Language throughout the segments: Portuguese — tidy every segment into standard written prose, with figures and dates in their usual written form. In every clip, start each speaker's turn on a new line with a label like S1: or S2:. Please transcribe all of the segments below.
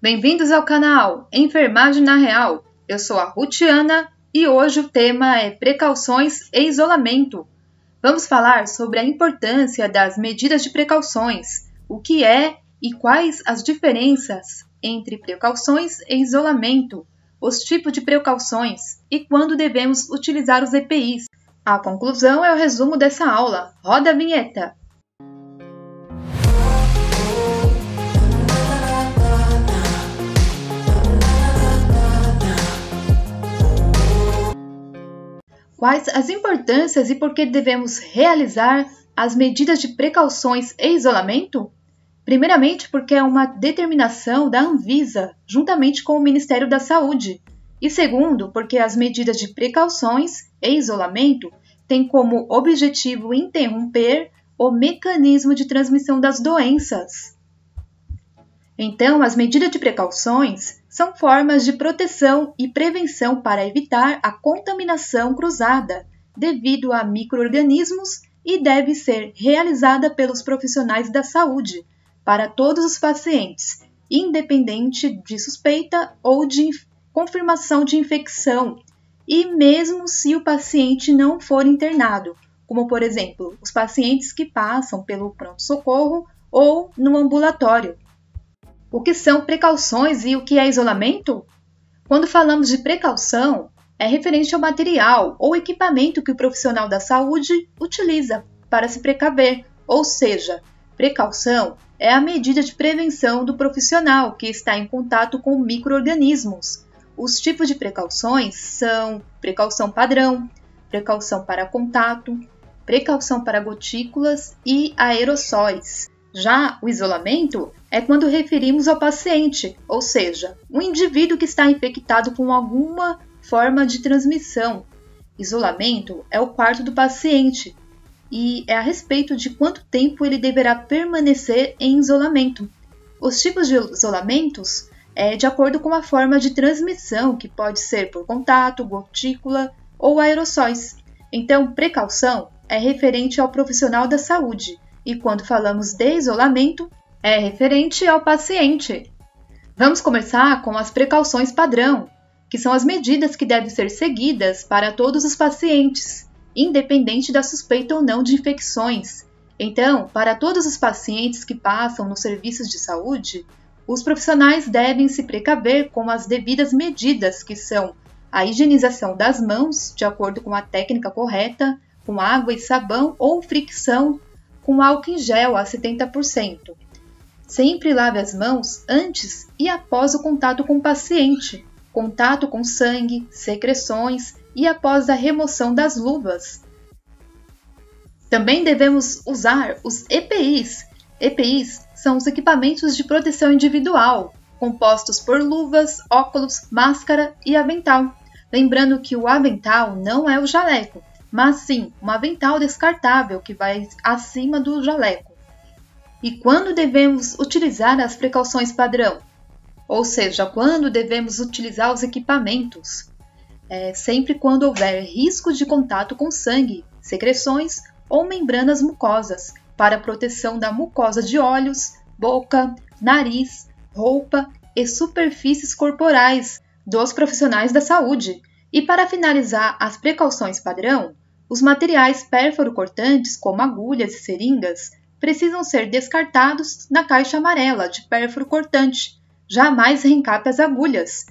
S1: Bem-vindos ao canal Enfermagem na Real. Eu sou a Rutiana e hoje o tema é precauções e isolamento. Vamos falar sobre a importância das medidas de precauções, o que é e quais as diferenças entre precauções e isolamento, os tipos de precauções e quando devemos utilizar os EPIs. A conclusão é o resumo dessa aula. Roda a vinheta! Quais as importâncias e por que devemos realizar as medidas de precauções e isolamento? Primeiramente, porque é uma determinação da Anvisa, juntamente com o Ministério da Saúde. E segundo, porque as medidas de precauções e isolamento têm como objetivo interromper o mecanismo de transmissão das doenças. Então, as medidas de precauções são formas de proteção e prevenção para evitar a contaminação cruzada devido a micro-organismos e deve ser realizada pelos profissionais da saúde para todos os pacientes, independente de suspeita ou de confirmação de infecção, e mesmo se o paciente não for internado, como por exemplo, os pacientes que passam pelo pronto-socorro ou no ambulatório. O que são precauções e o que é isolamento? Quando falamos de precaução, é referente ao material ou equipamento que o profissional da saúde utiliza para se precaver, ou seja, precaução é a medida de prevenção do profissional que está em contato com micro-organismos. Os tipos de precauções são precaução padrão, precaução para contato, precaução para gotículas e aerossóis. Já o isolamento é quando referimos ao paciente, ou seja, um indivíduo que está infectado com alguma forma de transmissão. Isolamento é o quarto do paciente e é a respeito de quanto tempo ele deverá permanecer em isolamento. Os tipos de isolamentos é de acordo com a forma de transmissão, que pode ser por contato, gotícula ou aerossóis. Então, precaução é referente ao profissional da saúde. E quando falamos de isolamento, é referente ao paciente. Vamos começar com as precauções padrão, que são as medidas que devem ser seguidas para todos os pacientes, independente da suspeita ou não de infecções. Então, para todos os pacientes que passam nos serviços de saúde, os profissionais devem se precaver com as devidas medidas, que são a higienização das mãos, de acordo com a técnica correta, com água e sabão ou fricção com álcool em gel a 70%. Sempre lave as mãos antes e após o contato com o paciente, contato com sangue, secreções e após a remoção das luvas. Também devemos usar os EPIs. EPIs são os equipamentos de proteção individual, compostos por luvas, óculos, máscara e avental. Lembrando que o avental não é o jaleco, mas sim um avental descartável que vai acima do jaleco. E quando devemos utilizar as precauções padrão? Ou seja, quando devemos utilizar os equipamentos? Sempre quando houver risco de contato com sangue, secreções ou membranas mucosas, para a proteção da mucosa de olhos, boca, nariz, roupa e superfícies corporais dos profissionais da saúde. E para finalizar as precauções padrão, os materiais pérfuro-cortantes, como agulhas e seringas, precisam ser descartados na caixa amarela de pérfuro cortante. Jamais reencape as agulhas.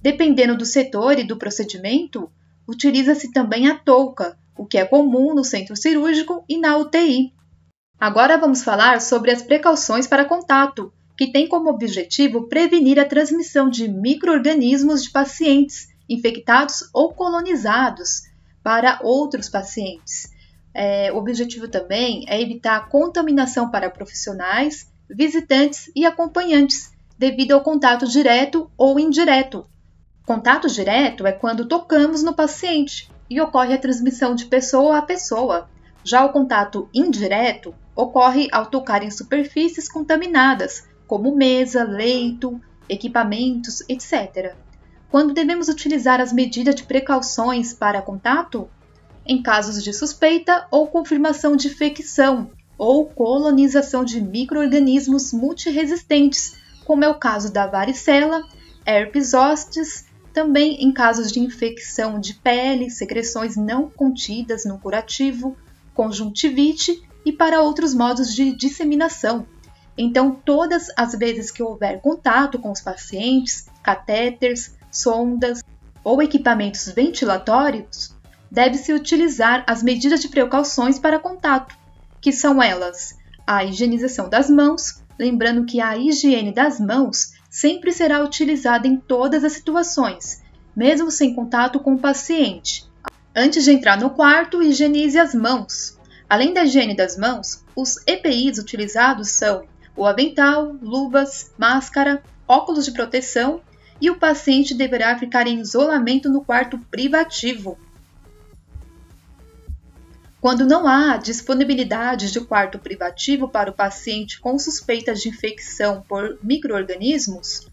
S1: Dependendo do setor e do procedimento, utiliza-se também a touca, o que é comum no centro cirúrgico e na UTI. Agora vamos falar sobre as precauções para contato, que tem como objetivo prevenir a transmissão de micro-organismos de pacientes infectados ou colonizados para outros pacientes. O objetivo também é evitar a contaminação para profissionais, visitantes e acompanhantes, devido ao contato direto ou indireto. Contato direto é quando tocamos no paciente e ocorre a transmissão de pessoa a pessoa. Já o contato indireto ocorre ao tocar em superfícies contaminadas, como mesa, leito, equipamentos, etc. Quando devemos utilizar as medidas de precauções para contato? Em casos de suspeita ou confirmação de infecção ou colonização de micro-organismos multiresistentes, como é o caso da varicela, herpes zostes, também em casos de infecção de pele, secreções não contidas no curativo, conjuntivite e para outros modos de disseminação. Então, todas as vezes que houver contato com os pacientes, catéteres, sondas ou equipamentos ventilatórios, deve-se utilizar as medidas de precauções para contato, que são elas: a higienização das mãos, lembrando que a higiene das mãos sempre será utilizada em todas as situações, mesmo sem contato com o paciente. Antes de entrar no quarto, higienize as mãos. Além da higiene das mãos, os EPIs utilizados são o avental, luvas, máscara, óculos de proteção, e o paciente deverá ficar em isolamento no quarto privativo. Quando não há disponibilidade de quarto privativo para o paciente com suspeitas de infecção por micro-organismos,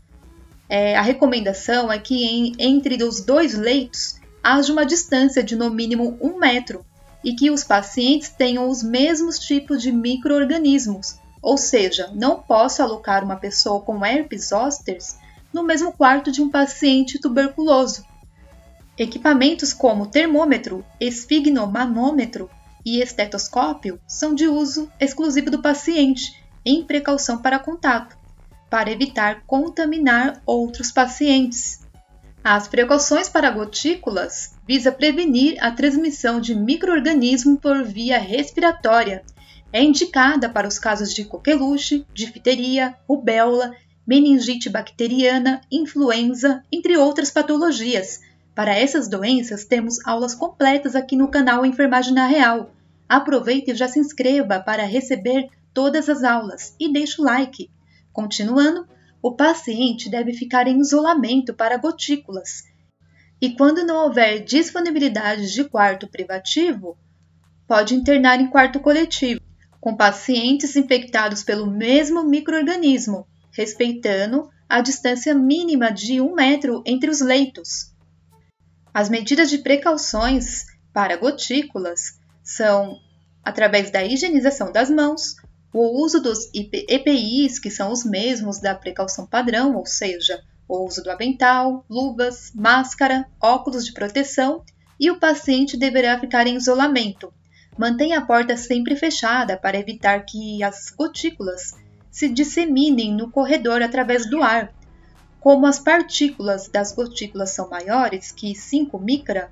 S1: a recomendação é que entre os dois leitos haja uma distância de no mínimo 1 metro e que os pacientes tenham os mesmos tipos de micro-organismos, ou seja, não posso alocar uma pessoa com herpes zoster no mesmo quarto de um paciente tuberculoso. Equipamentos como termômetro, esfigmomanômetro e estetoscópio são de uso exclusivo do paciente, em precaução para contato, para evitar contaminar outros pacientes. As precauções para gotículas visa prevenir a transmissão de micro-organismos por via respiratória. É indicada para os casos de coqueluche, difteria, rubéola, meningite bacteriana, influenza, entre outras patologias. Para essas doenças, temos aulas completas aqui no canal Enfermagem na Real. Aproveite e já se inscreva para receber todas as aulas e deixe o like. Continuando, o paciente deve ficar em isolamento para gotículas. E quando não houver disponibilidade de quarto privativo, pode internar em quarto coletivo, com pacientes infectados pelo mesmo micro-organismo, respeitando a distância mínima de 1 metro entre os leitos. As medidas de precauções para gotículas são através da higienização das mãos, o uso dos EPIs, que são os mesmos da precaução padrão, ou seja, o uso do avental, luvas, máscara, óculos de proteção, e o paciente deverá ficar em isolamento. Mantenha a porta sempre fechada para evitar que as gotículas se disseminem no corredor através do ar. Como as partículas das gotículas são maiores que 5 micra,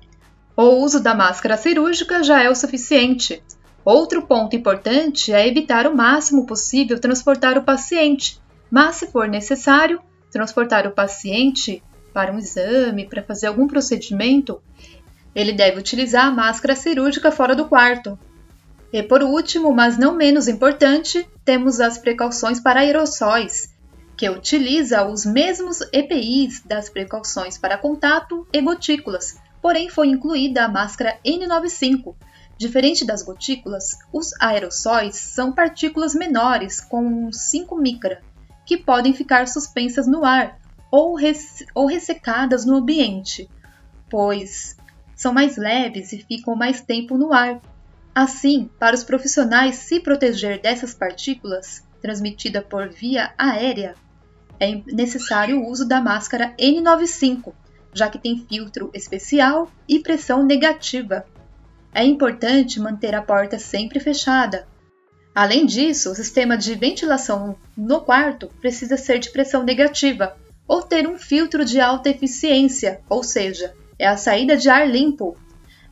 S1: o uso da máscara cirúrgica já é o suficiente. Outro ponto importante é evitar o máximo possível transportar o paciente, mas se for necessário, transportar o paciente para um exame, para fazer algum procedimento, ele deve utilizar a máscara cirúrgica fora do quarto. E por último, mas não menos importante, temos as precauções para aerossóis, que utiliza os mesmos EPIs das precauções para contato e gotículas, porém foi incluída a máscara N95. Diferente das gotículas, os aerossóis são partículas menores com 5 micra, que podem ficar suspensas no ar ou ressecadas no ambiente, pois são mais leves e ficam mais tempo no ar. Assim, para os profissionais se proteger dessas partículas transmitidas por via aérea, é necessário o uso da máscara N95, já que tem filtro especial e pressão negativa. É importante manter a porta sempre fechada. Além disso, o sistema de ventilação no quarto precisa ser de pressão negativa ou ter um filtro de alta eficiência, ou seja, é a saída de ar limpo.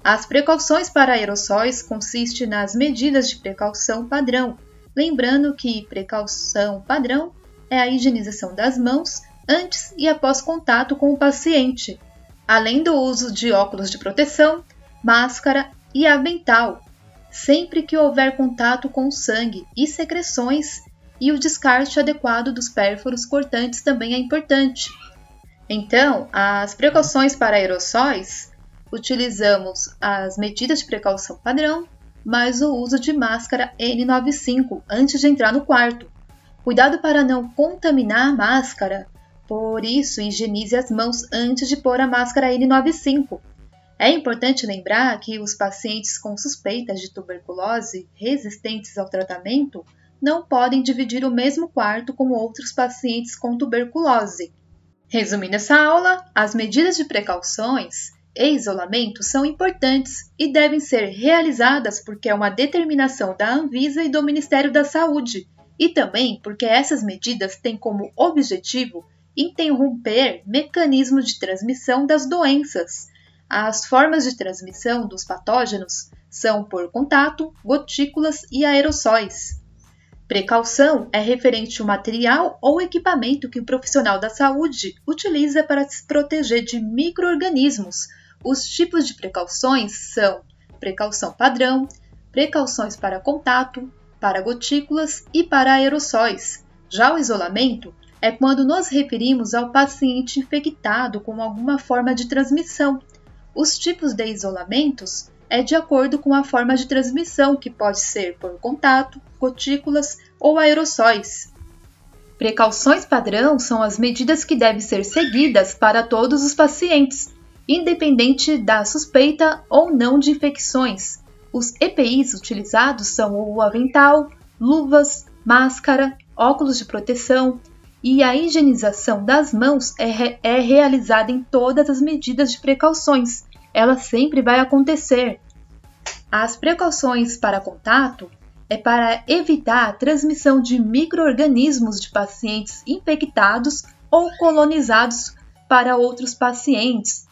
S1: As precauções para aerossóis consistem nas medidas de precaução padrão, lembrando que precaução padrão é a higienização das mãos antes e após contato com o paciente, além do uso de óculos de proteção, máscara e avental, sempre que houver contato com sangue e secreções, e o descarte adequado dos pérfuros cortantes também é importante. Então, as precauções para aerossóis, utilizamos as medidas de precaução padrão, mais o uso de máscara N95 antes de entrar no quarto. Cuidado para não contaminar a máscara, por isso higienize as mãos antes de pôr a máscara N95. É importante lembrar que os pacientes com suspeitas de tuberculose resistentes ao tratamento não podem dividir o mesmo quarto com outros pacientes com tuberculose. Resumindo essa aula, as medidas de precauções e isolamento são importantes e devem ser realizadas porque é uma determinação da Anvisa e do Ministério da Saúde, e também porque essas medidas têm como objetivo interromper mecanismos de transmissão das doenças. As formas de transmissão dos patógenos são por contato, gotículas e aerossóis. Precaução é referente ao material ou equipamento que o profissional da saúde utiliza para se proteger de micro-organismos. Os tipos de precauções são precaução padrão, precauções para contato, para gotículas e para aerossóis. Já o isolamento é quando nos referimos ao paciente infectado com alguma forma de transmissão. Os tipos de isolamentos é de acordo com a forma de transmissão, que pode ser por contato, gotículas ou aerossóis. Precauções padrão são as medidas que devem ser seguidas para todos os pacientes, independente da suspeita ou não de infecções. Os EPIs utilizados são o avental, luvas, máscara, óculos de proteção, e a higienização das mãos é realizada em todas as medidas de precauções. Ela sempre vai acontecer. As precauções para contato é para evitar a transmissão de micro-organismos de pacientes infectados ou colonizados para outros pacientes,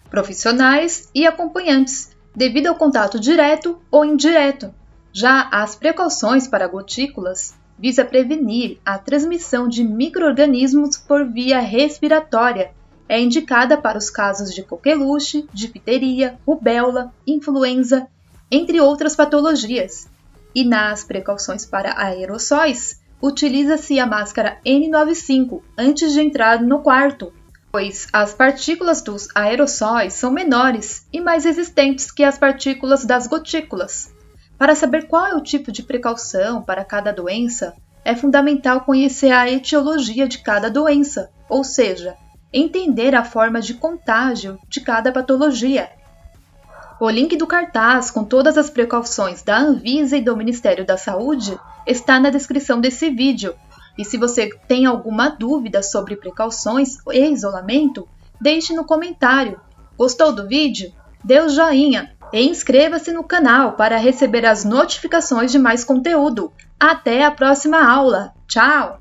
S1: profissionais e acompanhantes, devido ao contato direto ou indireto. Já as precauções para gotículas visa prevenir a transmissão de micro-organismos por via respiratória. É indicada para os casos de coqueluche, difteria, rubéola, influenza, entre outras patologias. E nas precauções para aerossóis, utiliza-se a máscara N95 antes de entrar no quarto, pois as partículas dos aerossóis são menores e mais resistentes que as partículas das gotículas. Para saber qual é o tipo de precaução para cada doença, é fundamental conhecer a etiologia de cada doença, ou seja, entender a forma de contágio de cada patologia. O link do cartaz com todas as precauções da Anvisa e do Ministério da Saúde está na descrição desse vídeo. E se você tem alguma dúvida sobre precauções e isolamento, deixe no comentário. Gostou do vídeo? Dê o joinha e inscreva-se no canal para receber as notificações de mais conteúdo. Até a próxima aula! Tchau!